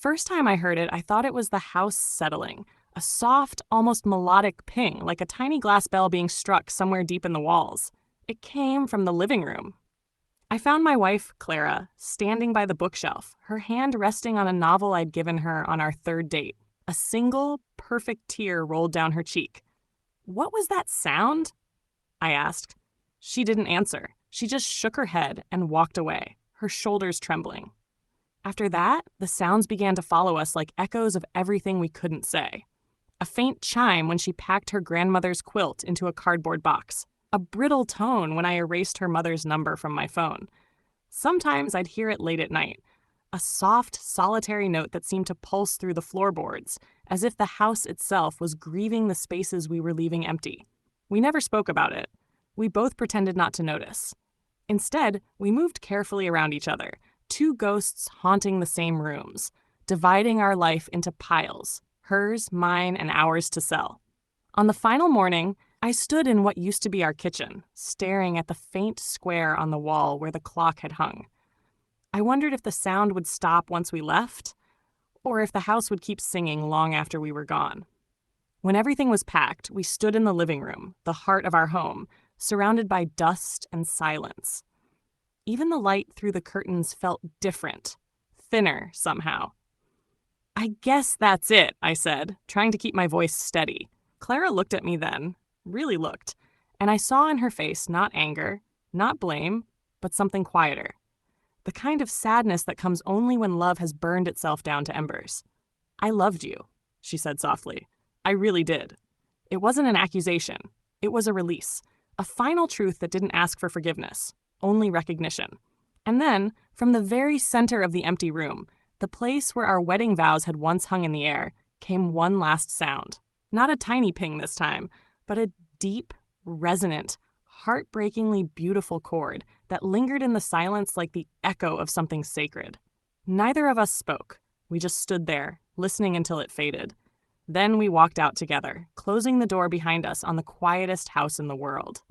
first time I heard it, I thought it was the house settling, a soft, almost melodic ping, like a tiny glass bell being struck somewhere deep in the walls. It came from the living room. I found my wife, Clara, standing by the bookshelf, her hand resting on a novel I'd given her on our third date. A single, perfect tear rolled down her cheek. "What was that sound?" I asked. She didn't answer. She just shook her head and walked away, her shoulders trembling. After that, the sounds began to follow us like echoes of everything we couldn't say. A faint chime when she packed her grandmother's quilt into a cardboard box. A brittle tone when I erased her mother's number from my phone. Sometimes I'd hear it late at night. A soft, solitary note that seemed to pulse through the floorboards, as if the house itself was grieving the spaces we were leaving empty. We never spoke about it. We both pretended not to notice. Instead, we moved carefully around each other, two ghosts haunting the same rooms, dividing our life into piles, hers, mine, and ours to sell. On the final morning, I stood in what used to be our kitchen, staring at the faint square on the wall where the clock had hung. I wondered if the sound would stop once we left, or if the house would keep singing long after we were gone. When everything was packed, we stood in the living room, the heart of our home, surrounded by dust and silence. Even the light through the curtains felt different, thinner somehow. "I guess that's it," I said, trying to keep my voice steady. Clara looked at me then, really looked, and I saw in her face not anger, not blame, but something quieter. The kind of sadness that comes only when love has burned itself down to embers. "I loved you," she said softly. "I really did." It wasn't an accusation. It was a release. A final truth that didn't ask for forgiveness, only recognition. And then, from the very center of the empty room, the place where our wedding vows had once hung in the air, came one last sound. Not a tiny ping this time, but a deep, resonant, heartbreakingly beautiful chord that lingered in the silence like the echo of something sacred. Neither of us spoke. We just stood there, listening until it faded. Then we walked out together, closing the door behind us on the quietest house in the world.